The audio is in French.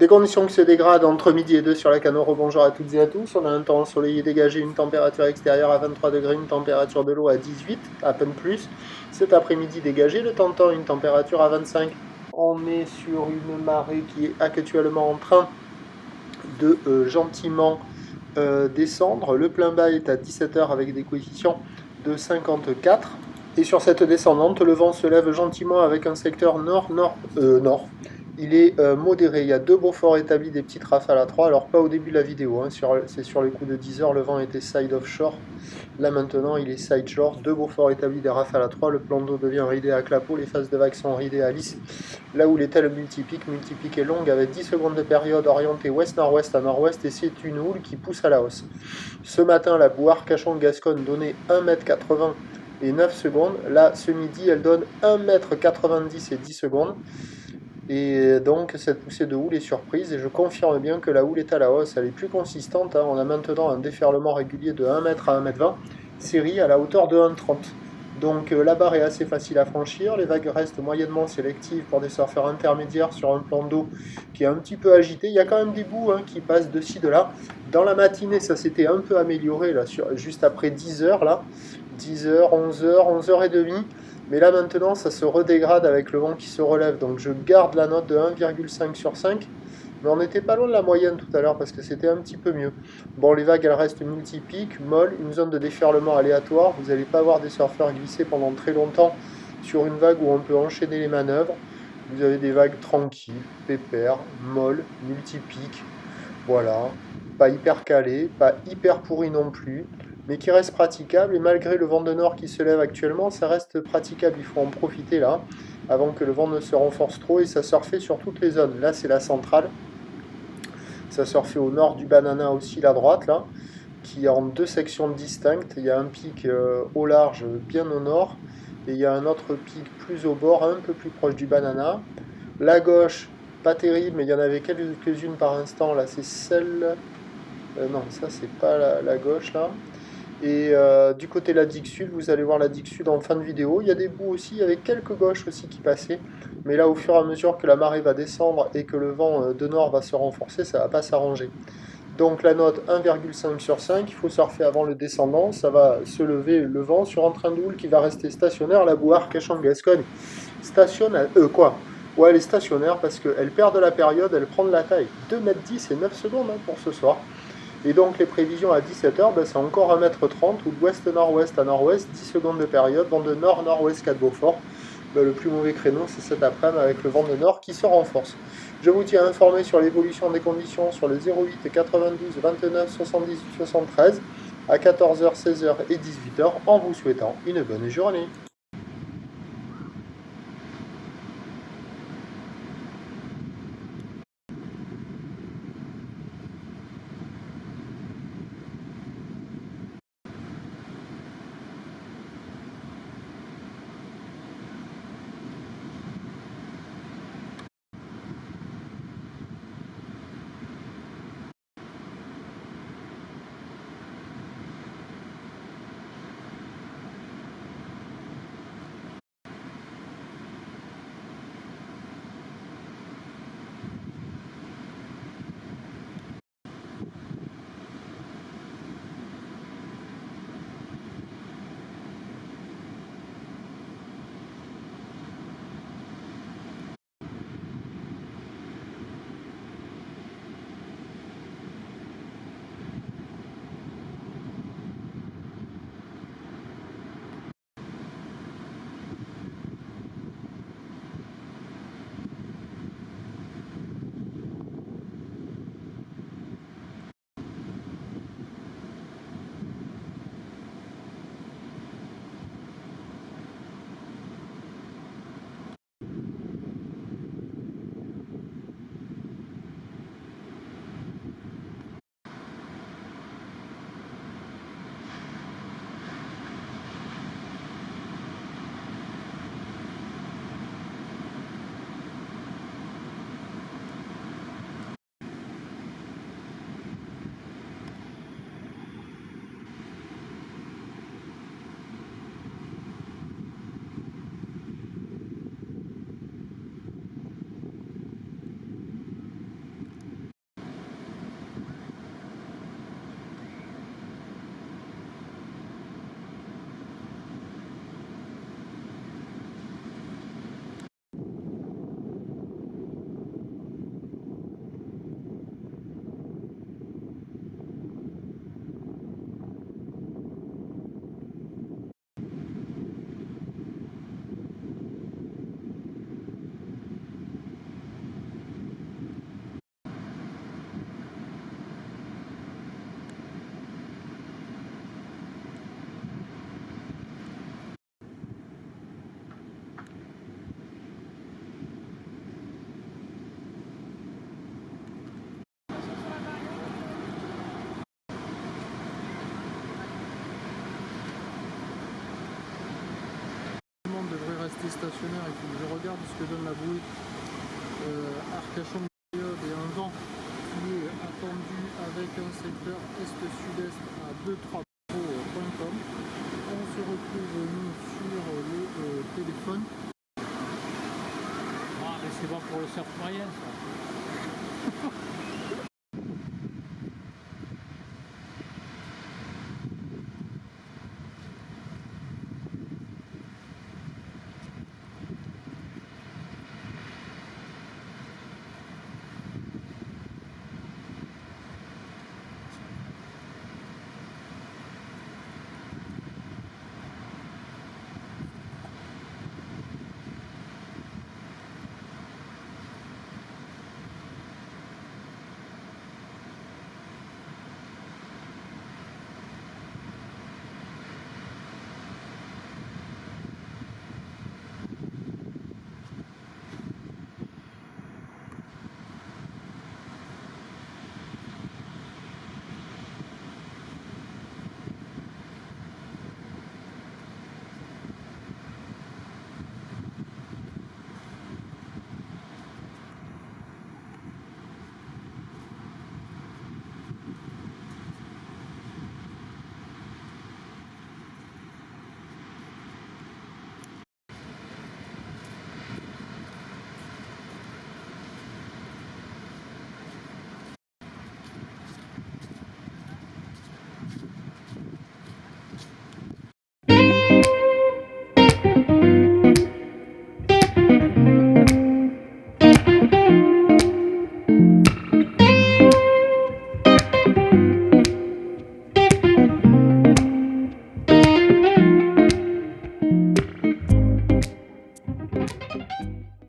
Des conditions qui se dégradent entre midi et 2 sur la Cano. Rebonjour à toutes et à tous. On a un temps ensoleillé dégagé, une température extérieure à 23 degrés, une température de l'eau à 18, à peine plus. Cet après-midi dégagé, le temps une température à 25. On est sur une marée qui est actuellement en train de gentiment descendre. Le plein bas est à 17h avec des coefficients de 54. Et sur cette descendante, le vent se lève gentiment avec un secteur nord. Il est modéré. Il y a deux beaux forts établis, des petites rafales à 3. Alors, pas au début de la vidéo, hein, c'est sur les coups de 10h. Le vent était side offshore. Là, maintenant, il est side shore. Deux beaux forts établis, des rafales à 3. Le plan d'eau devient ridé à clapot. Les phases de vagues sont ridées à lisse. Là où l'était le multipic est longue avec 10 secondes de période orientée ouest-nord-ouest à nord-ouest. Et c'est une houle qui pousse à la hausse. Ce matin, la boue Arcachon-Gascogne donnait 1,80 m et 9 secondes. Là, ce midi, elle donne 1,90 m et 10 secondes. Et donc, cette poussée de houle est surprise. Et je confirme bien que la houle est à la hausse. Elle est plus consistante. Hein. On a maintenant un déferlement régulier de 1 m à 1,20 m, série à la hauteur de 1,30 m. Donc, la barre est assez facile à franchir. Les vagues restent moyennement sélectives pour des surfeurs intermédiaires sur un plan d'eau qui est un petit peu agité. Il y a quand même des bouts qui passent de ci, de là. Dans la matinée, ça s'était un peu amélioré, là, juste après 10h, là. 10h, 11h, 11h30. Mais là maintenant, ça se redégrade avec le vent qui se relève. Donc je garde la note de 1,5 sur 5. Mais on n'était pas loin de la moyenne tout à l'heure parce que c'était un petit peu mieux. Bon, les vagues, elles restent multipiques, molles, une zone de déferlement aléatoire. Vous n'allez pas voir des surfeurs glisser pendant très longtemps sur une vague où on peut enchaîner les manœuvres. Vous avez des vagues tranquilles, pépères, molles, multipiques. Voilà. Pas hyper calées, pas hyper pourries non plus, mais qui reste praticable. Et malgré le vent de nord qui se lève actuellement, ça reste praticable. Il faut en profiter là, avant que le vent ne se renforce trop. Et ça surfait sur toutes les zones. Là, c'est la centrale. Ça surfait au nord du Banana aussi, la droite, là, qui est en deux sections distinctes. Il y a un pic au large, bien au nord, et il y a un autre pic plus au bord, un peu plus proche du Banana. La gauche, pas terrible, mais il y en avait quelques-unes par instant. Là, c'est celle... non, ça, c'est pas la gauche, là. Et du côté de la digue sud, vous allez voir la digue sud en fin de vidéo. Il y a des bouts aussi, avec quelques gauches aussi qui passaient. Mais là, au fur et à mesure que la marée va descendre et que le vent de nord va se renforcer, ça va pas s'arranger. Donc la note 1,5 sur 5, il faut surfer avant le descendant. Ça va se lever le vent sur un train de houle qui va rester stationnaire. La boue Arcachon-Gascogne stationne à... quoi? Ouais, elle est stationnaire parce qu'elle perd de la période, elle prend de la taille. 2,10 m et 9 secondes pour ce soir. Et donc les prévisions à 17h, c'est encore 1,30 m ou d'ouest-nord-ouest à nord-ouest, 10 secondes de période, vent de nord-nord-ouest 4 Beaufort. Le plus mauvais créneau, c'est cet après-midi avec le vent de nord qui se renforce. Je vous tiens informé sur l'évolution des conditions sur le 08 92 29 78 73 à 14h, 16h et 18h en vous souhaitant une bonne journée. monde devrait rester stationnaire et que je regarde ce que donne la bouée. Arcachon période et un vent qui est attendu avec un secteur est-sud-est à 2-3 .com. On se retrouve nous sur le téléphone. Ah mais c'est bon pour le surf moyen ça.